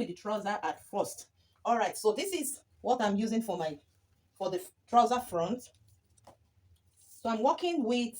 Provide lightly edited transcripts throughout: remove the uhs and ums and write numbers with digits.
with the trouser at first. All right, so this is what I'm using for the trouser front. So I'm working with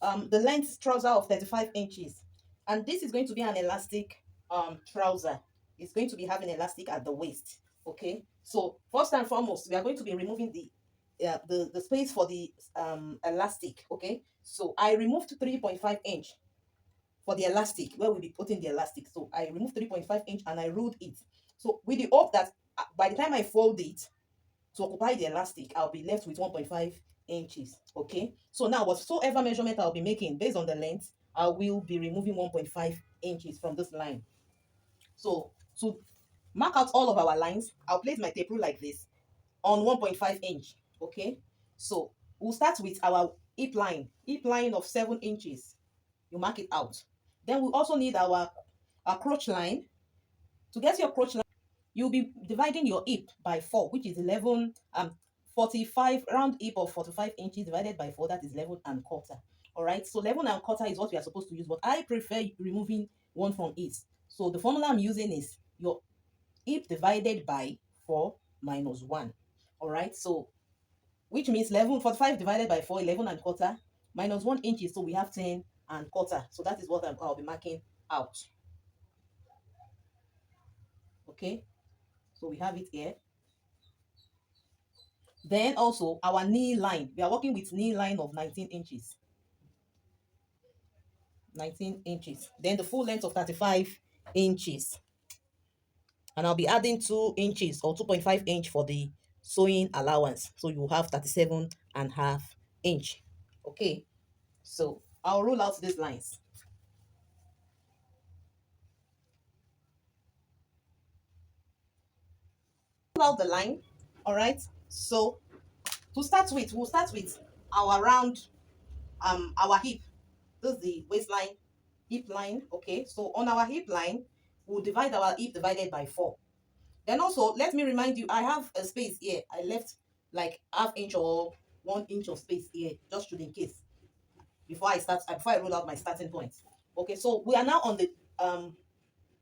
the length trouser of 35 inches, and this is going to be an elastic trouser. It's going to be having elastic at the waist. Okay, so first and foremost, we are going to be removing the space for the elastic. Okay, so I removed 3.5 inch for the elastic where we'll be putting the elastic. So I removed 3.5 inch and I ruled it. So with the hope that by the time I fold it to occupy the elastic, I'll be left with 1.5 inches. Okay, so now whatsoever measurement I'll be making based on the length, I will be removing 1.5 inches from this line. So to mark out all of our lines, I'll place my tape rule like this on 1.5 inch. Okay, so we'll start with our hip line of 7 inches. You mark it out. Then we also need our crotch line. To get your crotch line, you'll be dividing your hip by 4, which is 11 45 round hip of 45 inches divided by 4, that is 11 and quarter. All right, so 11 and quarter is what we are supposed to use, but I prefer removing one from it. So the formula I'm using is your hip divided by 4 minus 1. All right, so which means 45 divided by 4, 11 and quarter, minus 1 inches, so we have 10 and quarter. So that is what I'll be marking out. Okay, so we have it here. Then also our knee line, we are working with knee line of 19 inches. 19 inches. Then the full length of 35 inches. And I'll be adding 2 inches or 2.5 inch for the sewing allowance. So you have 37.5 inch. Okay, so I'll roll out these lines. Roll out the line. All right, so we'll start with our round our hip. This is the waistline, hip line. Okay, so on our hip line, we'll divide our hip divided by 4. Then also, let me remind you, I have a space here. I left like ½ inch or 1 inch of space here, just in case, before I roll out my starting point. Okay, so we are now on the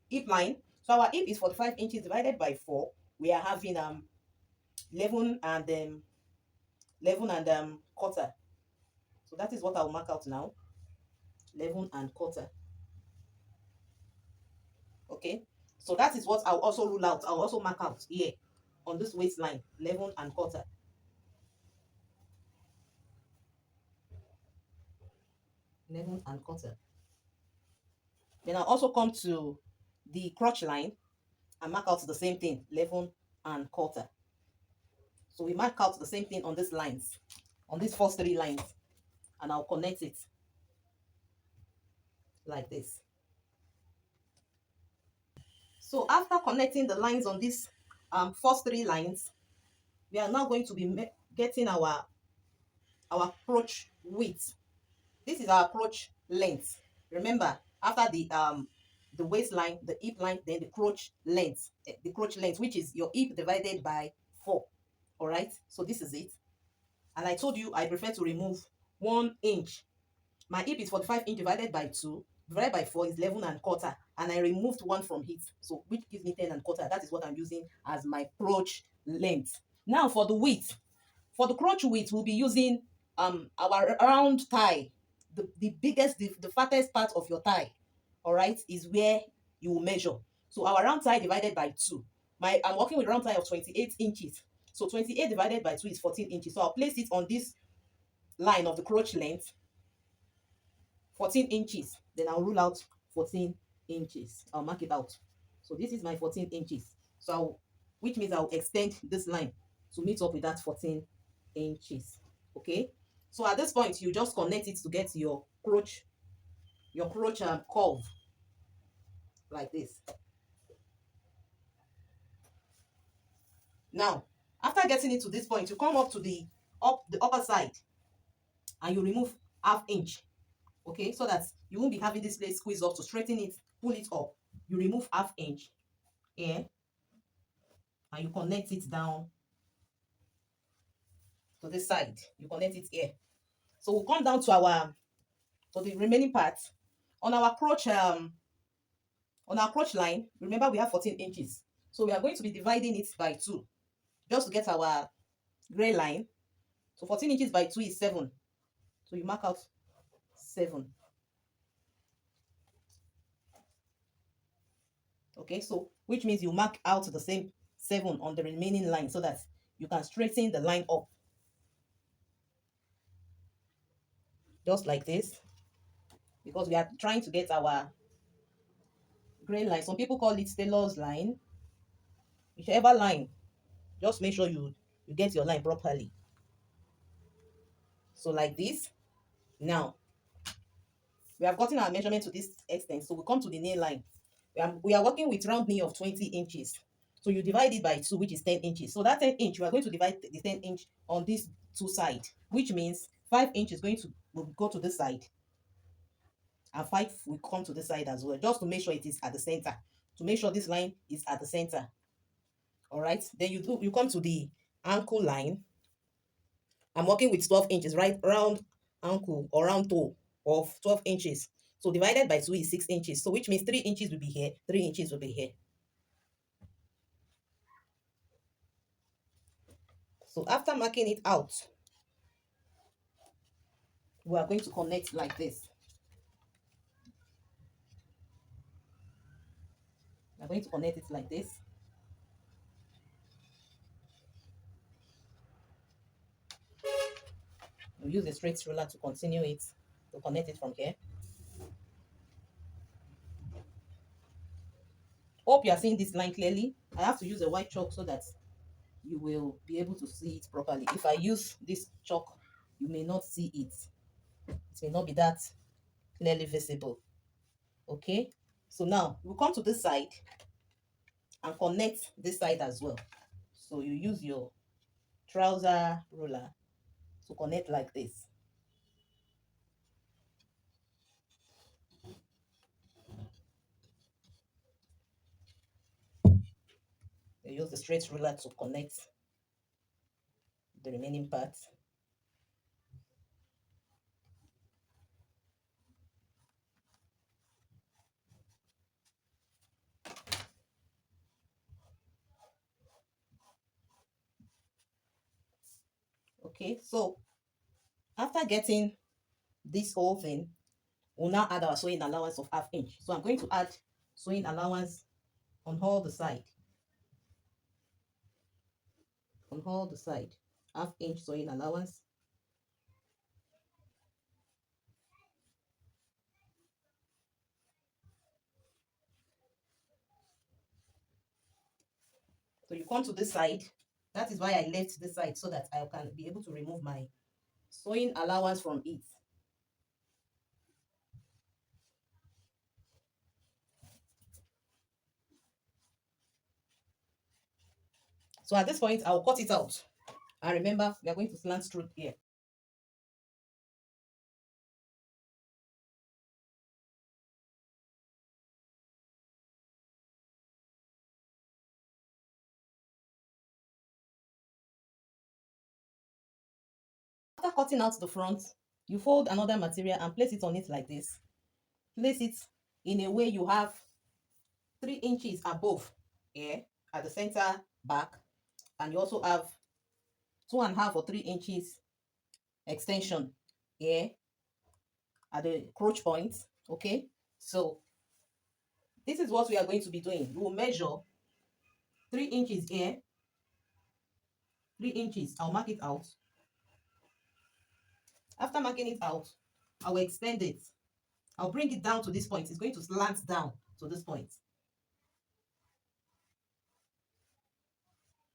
hip line. So our hip is 45 inches divided by 4. We are having 11 and quarter. So that is what I'll mark out now. 11 and quarter. Okay, so that is what I'll also rule out. I'll also mark out here on this waistline, 11 and quarter. 11 and quarter. Then I'll also come to the crotch line and mark out the same thing, 11 and quarter. So we mark out the same thing on these lines, on these first 3 lines, and I'll connect it like this. So after connecting the lines on these first 3 lines, we are now going to be getting our crotch width. This is our crotch length. Remember, after the waistline, the hip line, then the crotch length, which is your hip divided by 4. All right, so this is it. And I told you I prefer to remove 1 inch. My hip is 45 inch divided by 2 divided by 4 is 11 and quarter, and I removed 1 from it, so which gives me 10 and quarter. That is what I'm using as my crotch length. Now for the width, for the crotch width, we'll be using our round thigh. The biggest, the fattest part of your thigh, all right, is where you will measure. So our round thigh divided by 2. I'm working with round thigh of 28 inches. So 28 divided by 2 is 14 inches. So I'll place it on this line of the crotch length, 14 inches. Then I'll rule out 14 inches. I'll mark it out. So this is my 14 inches. So which means I'll extend this line to meet up with that 14 inches. Okay. So at this point, you just connect it to get your crotch curve like this. Now, after getting it to this point, you come up to the upper side and you remove ½ inch. Okay, so that you won't be having this place squeeze off. To straighten it, pull it up. You remove ½ inch here and you connect it down to this side. You connect it here. So we'll come down to the remaining part on our crotch On our crotch line, remember we have 14 inches. So we are going to be dividing it by 2 just to get our gray line. So 14 inches by 2 is 7. So you mark out 7. Okay, so which means you mark out the same 7 on the remaining line so that you can straighten the line up. Just like this. Because we are trying to get our gray line. Some people call it Taylor's line. Whichever line, just make sure you get your line properly. So like this. Now, we have gotten our measurement to this extent. So we come to the nail line. We are working with round knee of 20 inches. So you divide it by 2, which is 10 inches. So that 10 inch, we are going to divide the 10 inch on these two sides, which means 5 inch is going to will go to this side. And 5 will come to this side as well, just to make sure it is at the center. To make sure this line is at the center. All right. Then you come to the ankle line. I'm working with 12 inches, right? Round ankle or round toe of 12 inches. So divided by 2 is 6 inches. So which means 3 inches will be here, 3 inches will be here. So after marking it out, we are going to connect like this. We are going to connect it like this. We'll use a straight ruler to continue it, to connect it from here. Hope you are seeing this line clearly. I have to use a white chalk so that you will be able to see it properly. If I use this chalk, you may not see it. It may not be that clearly visible. Okay, so now we'll come to this side and connect this side as well. So you use your trouser ruler to connect like this. You use the straight ruler to connect the remaining parts. Okay, so after getting this whole thing, we'll now add our sewing allowance of ½ inch. So I'm going to add sewing allowance on all the side. On all the side, ½ inch sewing allowance. So you come to this side. That is why I left this side, so that I can be able to remove my sewing allowance from it. So at this point, I'll cut it out. And remember, we are going to slant through here. After cutting out the front, you fold another material and place it on it like this. Place it in a way you have 3 inches above here at the center back, and you also have 2.5 or 3 inches extension here at the crotch point. Okay, so this is what we are going to be doing. We will measure 3 inches here, 3 inches. I'll mark it out. After marking it out, I will extend it. I'll bring it down to this point. It's going to slant down to this point.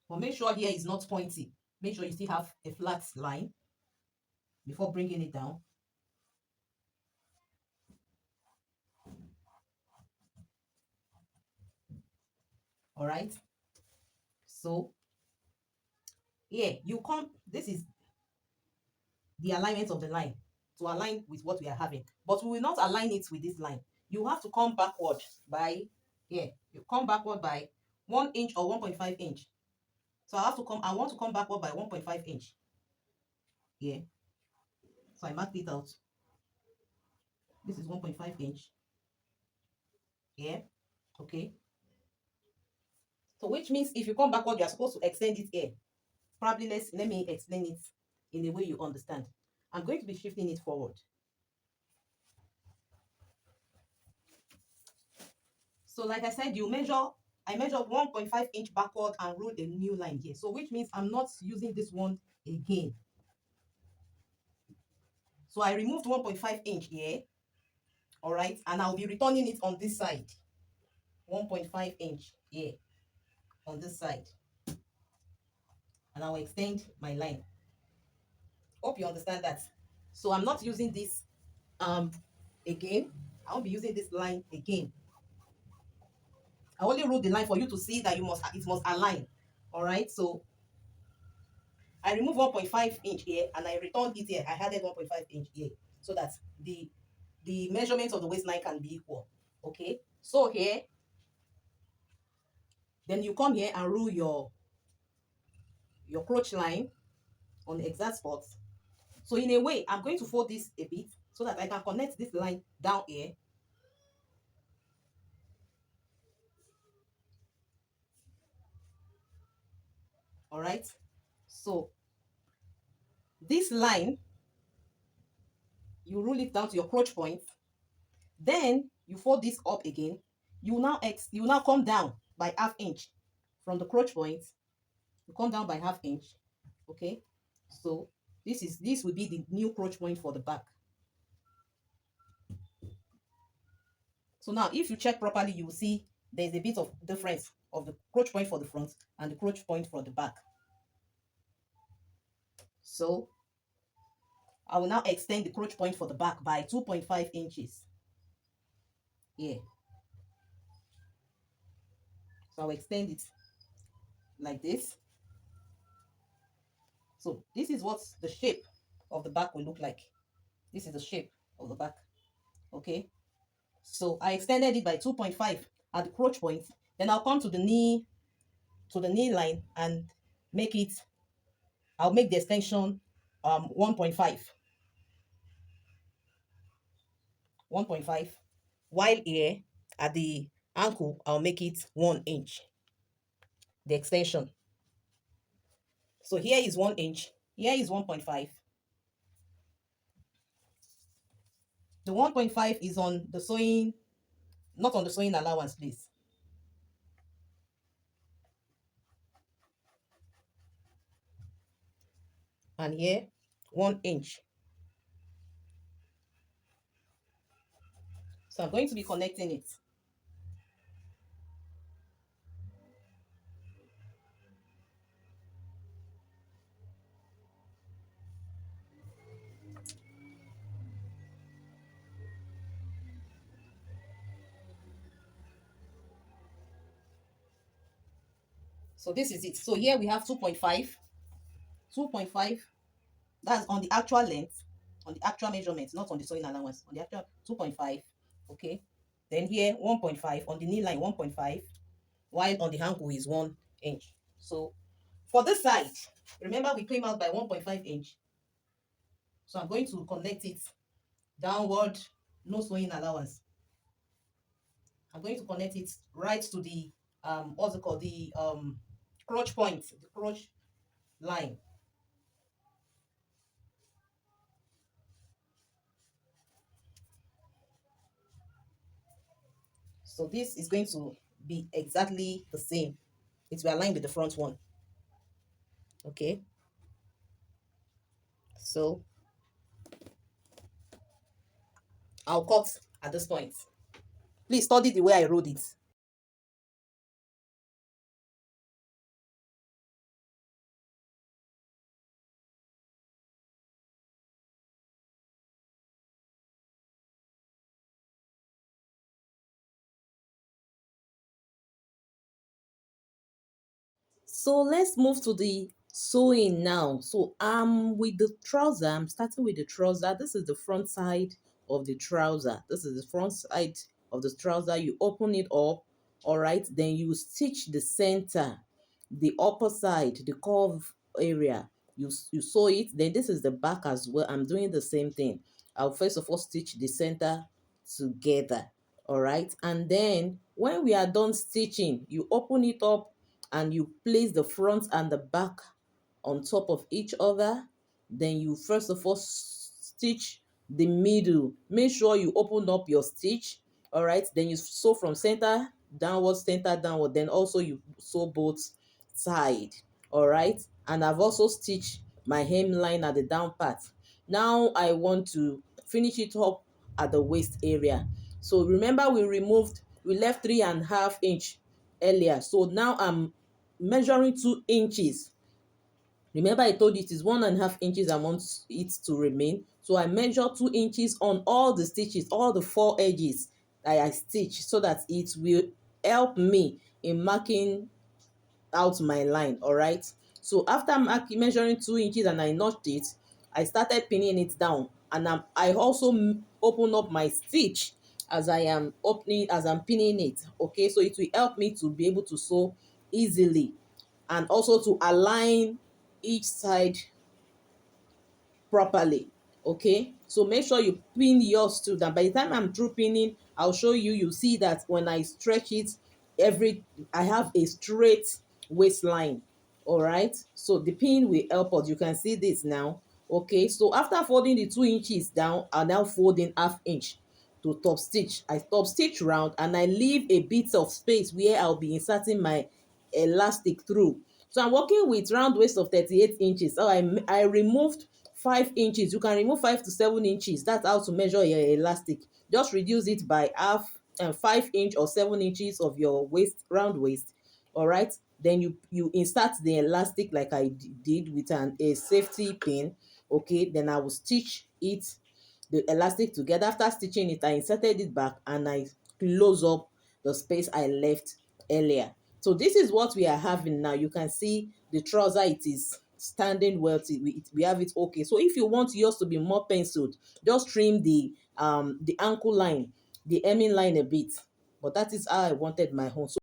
But make sure here is not pointy. Make sure you still have a flat line before bringing it down. All right. So here you come. This is the alignment of the line to align with what we are having. But we will not align it with this line. You have to come backward by here. You come backward by 1 inch or 1.5 inch. So I want to come backward by 1.5 inch. Here. So I marked it out. This is 1.5 inch. Here. Okay. So which means if you come backward, you are supposed to extend it here. Probably let me explain it in a way you understand. I'm going to be shifting it forward. So like I said, I measured 1.5 inch backward and ruled a new line here. So which means I'm not using this one again. So I removed 1.5 inch here, all right, and I'll be returning it on this side. 1.5 inch here on this side, and I'll extend my line. Hope you understand that. So I'm not using this um again. I won't be using this line again. I only wrote the line for you to see that it must align. All right. So I removed 1.5 inch here and I returned it here. I added 1.5 inch here so that the the measurement of the waistline can be equal. Okay. So here, then you come here and rule your crotch line on the exact spot. So in a way, I'm going to fold this a bit so that I can connect this line down here. All right. So this line, you rule it down to your crotch point. Then you fold this up again. You now come down by half inch from the crotch point. You come down by half inch. Okay. So this will be the new crotch point for the back. So now if you check properly, you will see there's a bit of difference of the crotch point for the front and the crotch point for the back. So I will now extend the crotch point for the back by 2.5 inches here. So I'll extend it like this. So this is what the shape of the back will look like. This is the shape of the back. Okay. So I extended it by 2.5 at the crotch point. Then I'll come to the knee line and make it, I'll make the extension 1.5. 1.5. While here at the ankle, I'll make it 1 inch. The extension. So here is 1 inch. Here is 1.5. The 1.5 is on the sewing, not on the sewing allowance, please. And here, 1 inch. So I'm going to be connecting it. So this is it. So here we have 2.5. 2.5. That's on the actual length, on the actual measurement, not on the sewing allowance. On the actual 2.5. Okay. Then here 1.5 on the knee line 1.5, while on the ankle is 1 inch. So for this side, remember we came out by 1.5 inch. So I'm going to connect it downward, no sewing allowance. I'm going to connect it right to the what's it called, the crotch point, the crotch line. So this is going to be exactly the same. It will align with the front one. Okay. So I'll cut at this point. Please study the way I wrote it. So let's move to the sewing now. So with the trouser, I'm starting with the trouser. This is the front side of the trouser. This is the front side of the trouser. You open it up, all right. Then you stitch the center, the upper side, the curve area. You sew it. Then this is the back as well. I'm doing the same thing. I'll first of all stitch the center together, all right, and then When we are done stitching, you open it up and you place the front and the back on top of each other. Then you first of all stitch the middle. Make sure you open up your stitch. All right, then you sew from center downward, then also you sew both side. All right, and I've also stitched my hemline at the down part. Now I want to finish it up at the waist area. So remember, we left 3.5 inch earlier. So now I'm measuring 2 inches. Remember, I told you it is 1.5 inches I want it to remain. So I measure 2 inches on all the stitches, all the 4 edges that I stitch, so that it will help me in marking out my line. All right. So after measuring 2 inches and I notched it, I started pinning it down, and I also open up my stitch as I'm pinning it. Okay, so it will help me to be able to sew easily, and also to align each side properly. Okay, so make sure you pin yours too. That by the time I'm through pinning, I'll show you. You see that when I stretch it, I have a straight waistline. All right, so the pin will help us. You can see this now. Okay, so after folding the 2 inches down, I'm now folding 1/2 inch to top stitch. I top stitch round and I leave a bit of space where I'll be inserting my elastic through. So I'm working with round waist of 38 inches. So I removed 5 inches. You can remove 5 to 7 inches. That's how to measure your elastic. Just reduce it by half and 5 inch or 7 inches of your round waist. All right, then you insert the elastic like I did with a safety pin. Okay, then I will stitch the elastic together. After stitching it, I inserted it back and I close up the space I left earlier. So this is what we are having now. You can see the trouser, it is standing well. We have it okay. So if you want yours to be more penciled, just trim the ankle line, the hemming line a bit. But that is how I wanted my own. So